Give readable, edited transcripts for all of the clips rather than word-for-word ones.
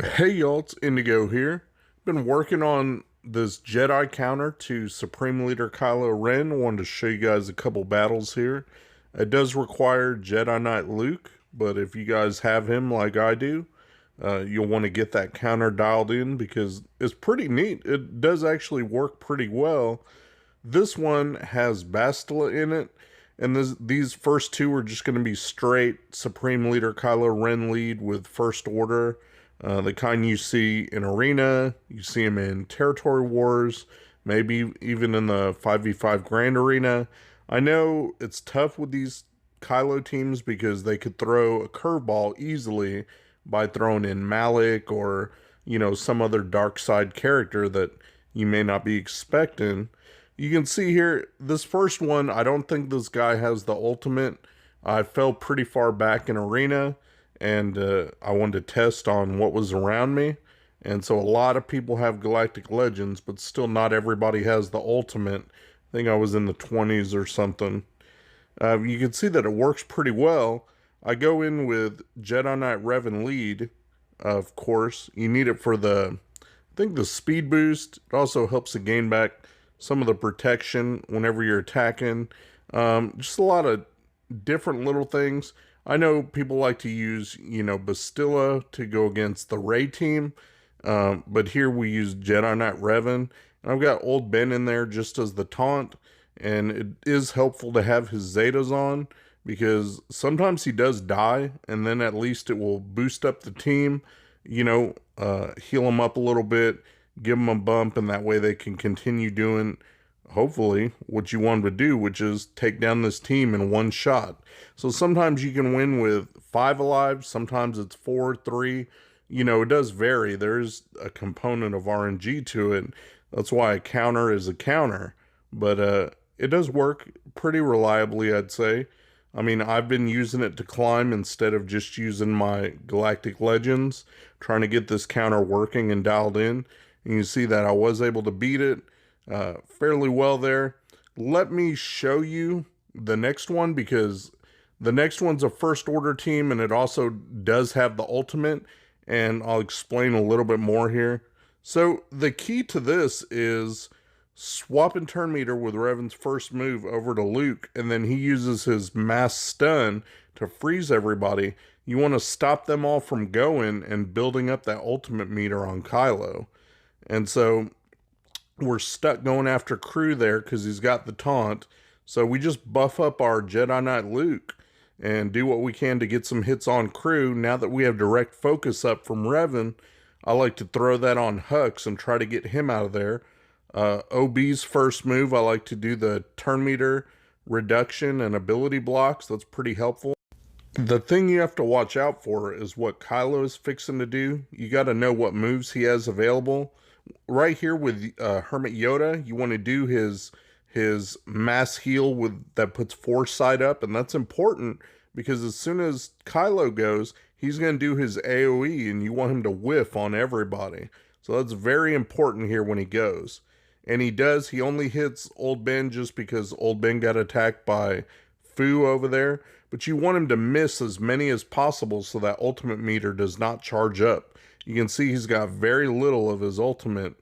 Hey y'all, it's Indigo here. Been working on this Jedi counter to Supreme Leader Kylo Ren. Wanted to show you guys a couple battles here. It does require Jedi Knight Luke, but if you guys have him like I do, you'll want to get that counter dialed in because it's pretty neat. It does actually work pretty well. This one has Bastila in it, and these first two are just going to be straight Supreme Leader Kylo Ren lead with First Order. The kind you see in Arena, you see them in Territory Wars, maybe even in the 5v5 Grand Arena. I know it's tough with these Kylo teams because they could throw a curveball easily by throwing in Malik or, some other dark side character that you may not be expecting. You can see here, this first one, I don't think this guy has the ultimate. I fell pretty far back in Arena, and I wanted to test on what was around me. And so a lot of people have Galactic Legends, but still not everybody has the ultimate. I think I was in the 20s or something. You can see that it works pretty well. I go in with Jedi Knight Revan lead, of course. You need it for I think the speed boost. It also helps to gain back some of the protection whenever you're attacking. Just a lot of different little things. I know people like to use, Bastilla to go against the Rey team, but here we use Jedi Knight Revan. And I've got Old Ben in there just as the taunt, and it is helpful to have his Zetas on because sometimes he does die, and then at least it will boost up the team, heal him up a little bit, give them a bump, and that way they can continue doing, hopefully, what you want to do, which is take down this team in one shot. So sometimes you can win with 5 alive, sometimes it's 4, 3. It does vary. There's a component of RNG to it. That's why a counter is a counter. But it does work pretty reliably, I'd say. I mean, I've been using it to climb instead of just using my Galactic Legends, trying to get this counter working and dialed in. And you see that I was able to beat it fairly well there. Let me show you the next one because the next one's a First Order team and it also does have the ultimate, and I'll explain a little bit more here. So the key to this is swapping turn meter with Revan's first move over to Luke, and then he uses his mass stun to freeze everybody. You want to stop them all from going and building up that ultimate meter on Kylo. And so we're stuck going after Crew there because he's got the taunt. So we just buff up our Jedi Knight Luke and do what we can to get some hits on Crew. Now that we have direct focus up from Revan, I like to throw that on Hux and try to get him out of there. OB's first move, I like to do the turn meter reduction and ability blocks. That's pretty helpful. The thing you have to watch out for is what Kylo is fixing to do. You got to know what moves he has available. Right here with Hermit Yoda, you want to do his mass heal with that puts foresight up, and that's important because as soon as Kylo goes, he's going to do his AoE, and you want him to whiff on everybody. So that's very important here when he goes. And he does. He only hits Old Ben just because Old Ben got attacked by Fu over there. But you want him to miss as many as possible so that ultimate meter does not charge up. You can see he's got very little of his ultimate,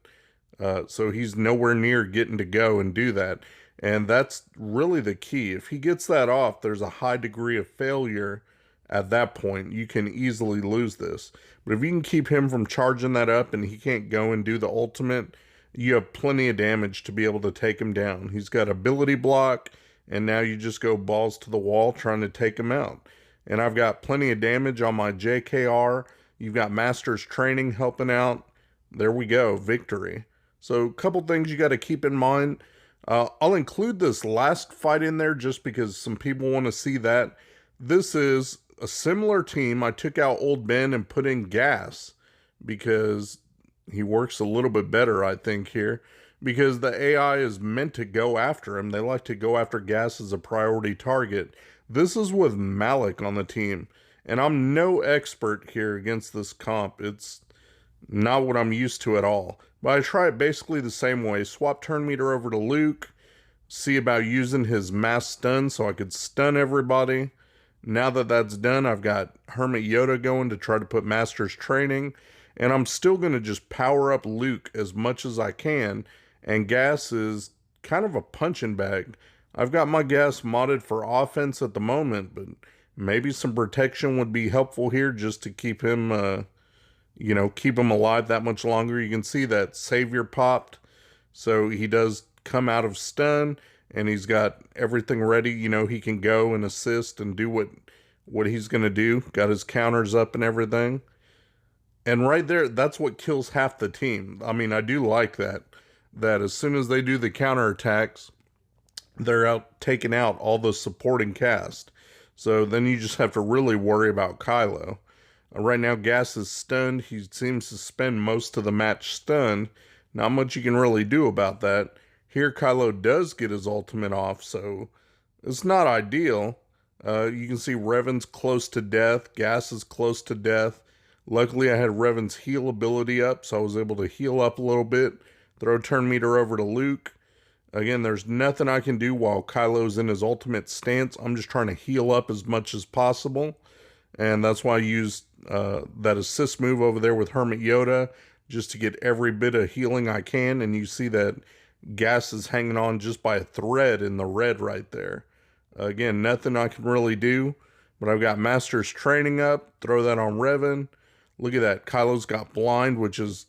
so he's nowhere near getting to go and do that. And that's really the key. If he gets that off, there's a high degree of failure at that point. You can easily lose this. But if you can keep him from charging that up and he can't go and do the ultimate, you have plenty of damage to be able to take him down. He's got ability block, and now you just go balls to the wall trying to take him out. And I've got plenty of damage on my JKR. You've got Master's Training helping out. There we go, victory. So a couple things you got to keep in mind. I'll include this last fight in there just because some people want to see that. This is a similar team. I took out Old Ben and put in GAS because he works a little bit better, I think, here. Because the AI is meant to go after him. They like to go after GAS as a priority target. This is with Malik on the team. And I'm no expert here against this comp. It's not what I'm used to at all. But I try it basically the same way. Swap turn meter over to Luke. See about using his mass stun so I could stun everybody. Now that that's done, I've got Hermit Yoda going to try to put Master's Training. And I'm still going to just power up Luke as much as I can. And Gas is kind of a punching bag. I've got my Gas modded for offense at the moment, but maybe some protection would be helpful here just to keep him, keep him alive that much longer. You can see that Savior popped. So he does come out of stun, and he's got everything ready. He can go and assist and do what he's going to do. Got his counters up and everything. And right there, that's what kills half the team. I mean, I do like that as soon as they do the counterattacks, they're out taking out all the supporting cast. So then you just have to really worry about Kylo. Right now, Gas is stunned. He seems to spend most of the match stunned. Not much you can really do about that. Here, Kylo does get his ultimate off, so it's not ideal. You can see Revan's close to death. Gas is close to death. Luckily, I had Revan's heal ability up, so I was able to heal up a little bit. Throw turn meter over to Luke. Again, there's nothing I can do while Kylo's in his ultimate stance. I'm just trying to heal up as much as possible. And that's why I used that assist move over there with Hermit Yoda, just to get every bit of healing I can. And you see that Gas is hanging on just by a thread in the red right there. Again, nothing I can really do. But I've got Master's Training up. Throw that on Revan. Look at that. Kylo's got blind, which is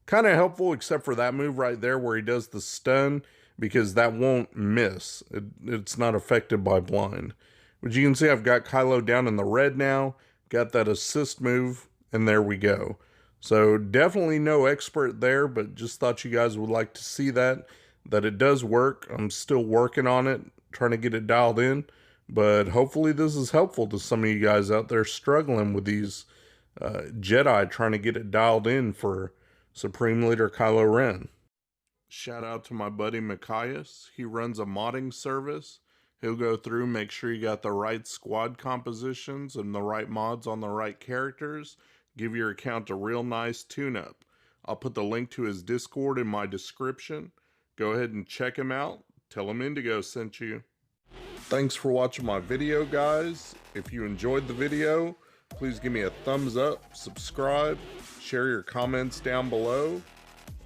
kind of helpful, except for that move right there where he does the stun, because that won't miss. It's not affected by blind. But you can see I've got Kylo down in the red now. Got that assist move, and there we go. So definitely no expert there, but just thought you guys would like to see that it does work. I'm still working on it, trying to get it dialed in. But hopefully this is helpful to some of you guys out there struggling with these Jedi, trying to get it dialed in for Supreme Leader Kylo Ren. Shout out to my buddy Mikayas. He runs a modding service. He'll go through, make sure you got the right squad compositions and the right mods on the right characters. Give your account a real nice tune-up. I'll put the link to his Discord in my description. Go ahead and check him out. Tell him Indigo sent you. Thanks for watching my video, guys. If you enjoyed the video, please give me a thumbs up, subscribe, share your comments down below,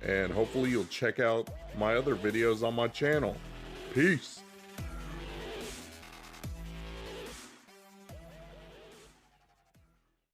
and hopefully you'll check out my other videos on my channel. Peace.